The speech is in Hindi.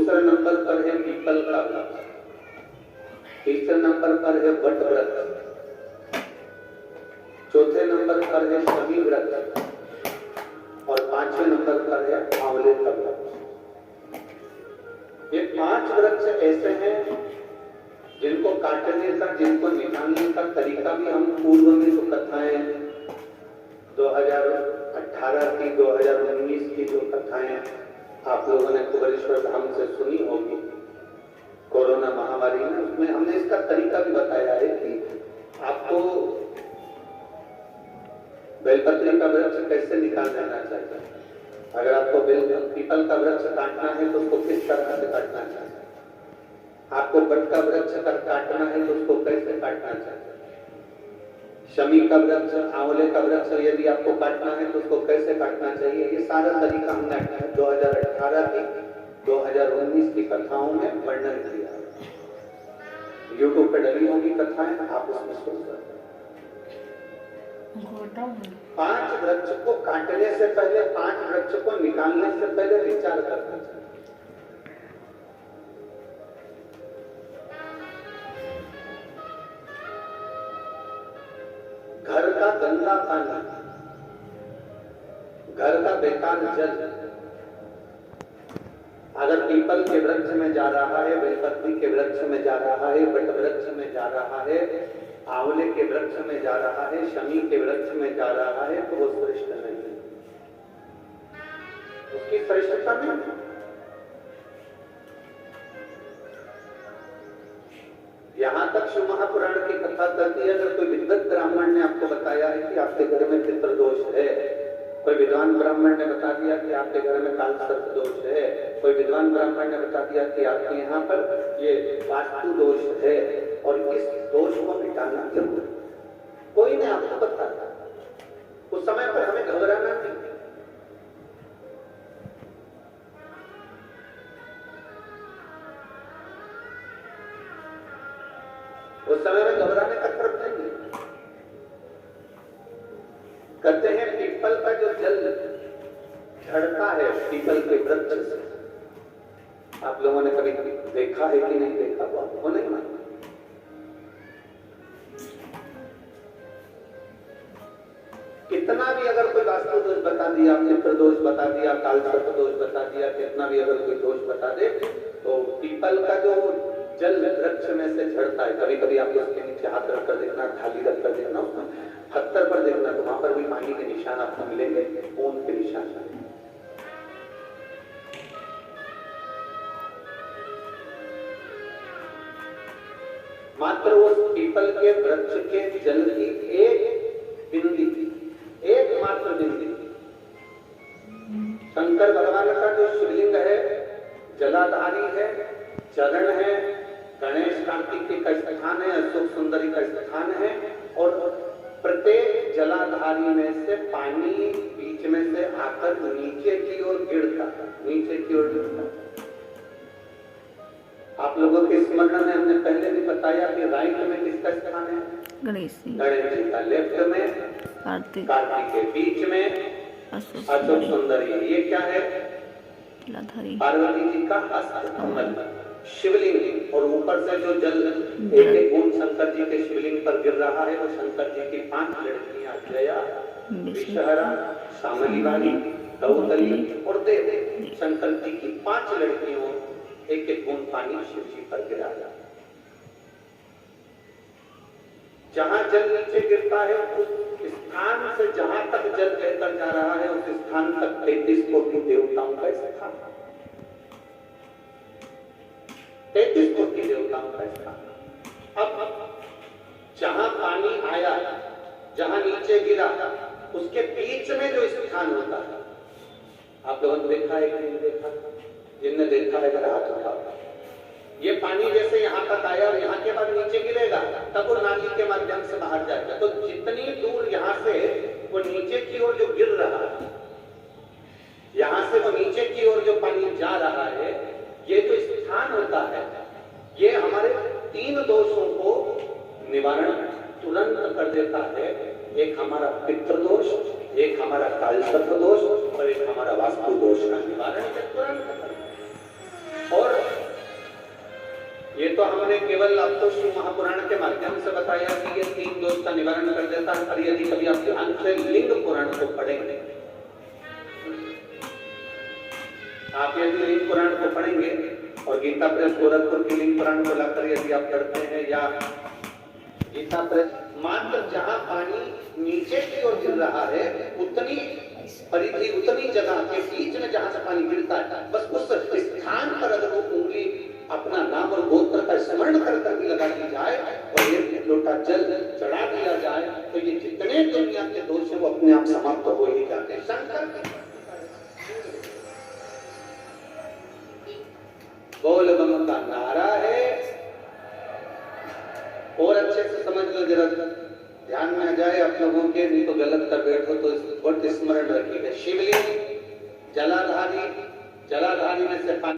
दूसरे नंबर पर है पीपल का वृक्ष, तीसरे नंबर पर है वट वृक्ष, चौथे नंबर पर है शमी वृक्ष और पांचवें नंबर पर है आंवले का वृक्ष। ये 5 वृक्ष ऐसे हैं जिनको काटने का, जिनको निकालने का तरीका भी हम पूर्व में जो कथाएं 2018 की 2019 की जो कथाएं आप लोगों ने कुबेरेश्वर धाम से सुनी होगी कोरोना महामारी में, उसमें हमने इसका तरीका भी बताया है कि आपको बेलपत्री का वृक्ष कैसे निकाल देना चाहिए। अगर आपको पीपल का वृक्ष काटना है तो उसको किस तरह से काटना चाहिए, आपको वट का वृक्ष अगर काटना है तो उसको कैसे काटना चाहिए, शमी का वृक्ष, आंवले का वृक्ष यदि आपको काटना है तो उसको कैसे काटना चाहिए, ये सारा तरीका हमने 2018 की 2019 की कथाओं में वर्णन किया। यूट्यूब पे डली होगी कथाएं, आप उसमें सुन सकते। 5 वृक्ष को काटने से पहले, 5 वृक्ष को निकालने से पहले विचार करना चाहिए। घर का गंदा पानी, घर का बेकार जल अगर पीपल के वृक्ष में जा रहा है, बेलपत्री के वृक्ष में जा रहा है, वट वृक्ष में जा रहा है, आंवले के वृक्ष में जा रहा है, शमी के वृक्ष में जा रहा है, तो वो श्रेष्ठ नहीं है, उसकी श्रेष्ठता नहीं। यहां तक शिव महापुराण की कथा करती है, अगर कोई विद्वत ब्राह्मण ने आपको बताया है कि आपके घर में पितृ दोष है, कोई विद्वान ब्राह्मण ने बता दिया कि आपके घर में काल सर्प दोष है, कोई विद्वान ब्राह्मण ने बता दिया कि आपके यहाँ पर ये वास्तु दोष है और इस दोष को मिटाना जरूर, कोई ने आपको बताया, उस समय पर हमें घबराना नहीं। उस समय में घबराने का तरफ नहीं। कहते हैं पीपल का जो जल झड़ता है पीपल के वृक्ष से, आप लोगों ने कभी देखा है कि नहीं देखा, वो नहीं मानते। कितना भी अगर कोई वास्तु दोष बता दिया, मित्र दोष बता दिया, काल सर्प दोष बता दिया, कितना भी अगर कोई दोष बता दे, तो पीपल का जो जल वृक्ष में से झड़ता है, कभी कभी आप उसके नीचे हाथ रख कर देखना, थाली रख कर देखना, उसमें पत्थर पर देखना, तो वहां पर भी पानी के निशान आपको मिलेंगे, खून के निशान। मात्र वो पीपल के वृक्ष के जल की एक बिंदी, एकमात्र बिंदी, शंकर भगवान का जो शिवलिंग है जलाधारी है, चरण है, गणेश कार्तिक का स्थान है, अशोक सुंदरी का स्थान है, और प्रत्येक जलाधारी में से पानी बीच में से आकर नीचे की ओर गिरता, नीचे की ओर गिरता। आप लोगों के स्मरण में हमने पहले भी बताया कि राइट में किसका स्थान है, गणेश जी का, लेफ्ट में कार्तिक के, बीच में अशोक सुंदरी, ये क्या है, पार्वती जी का हस्त कमल शिवलिंग, और ऊपर से जो जल एक एक बूंद शंकर जी के शिवलिंग पर गिर रहा है, वो शंकर जी की 5 लड़कियां जया, विषहरा, शामलीवाली, दौतली और देव, शंकर जी की 5 लड़कियों एक एक बूंद पानी शिव जी पर गिराया। जहां जल नीचे गिरता है उस स्थान से जहां तक जल बहकर जा रहा है उस स्थान तक 33 कोटि देवताओं का स्थान, 33 कोटि देवताओं का स्थान। अब जहां पानी आया, जहां नीचे गिरा, उसके बीच में जो स्थान होता है, आप लोगों ने देखा है कि नहीं देखा, जिनने देखा है जरा हाथ उठाओ। ये पानी जैसे यहाँ तक आया और यहाँ के बाद नीचे गिरेगा, तब वो नाली के माध्यम से बाहर जाएगा, तो जितनी दूर यहाँ से वो नीचे की ओर जो गिर रहा है, यहाँ से वो नीचे की ओर जो पानी जा रहा है, ये जो स्थान होता है, ये हमारे 3 दोषों को निवारण तुरंत कर देता है। एक हमारा पितृ दोष, एक हमारा कालसर्प दोष और एक हमारा वास्तु दोष का निवारण तुरंत कर देता है। और तो हमने केवल अब तो शिव महापुराण के माध्यम से बताया कि ये 3 दोष का निवारण कर देता है, पर यदि कभी आप ध्यान से लिंग पुराण को पढ़ेंगे, आप यदि लिंग पुराण को पढ़ेंगे और गीता प्रेस गोरखपुर की लिंग पुराण को लाकर यदि आप पढ़ते हैं, या गीता प्रेस, मात्र जहां पानी नीचे की ओर गिर रहा है उतनी परिधि, उतनी जगह के बीच में जहां से पानी गिरता है, बस उस स्थान पर अगर वो उंगली अपना नाम और गोत्र का स्मरण कर भी लगा दी जाए और एक लोटा जल चढ़ा दिया जाए, तो ये जितने दुनिया के दोष है वो अपने आप समाप्त हो ही जाते हैं। शंकर बोल बम का नारा है, और अच्छे से समझ लो, जरा ध्यान में आ जाए आप लोगों के, नहीं तो गलत कर बैठो तो बहुत स्मरण रखिएगा। शिवलिंग जलाधारी, जलाधारी में से पानी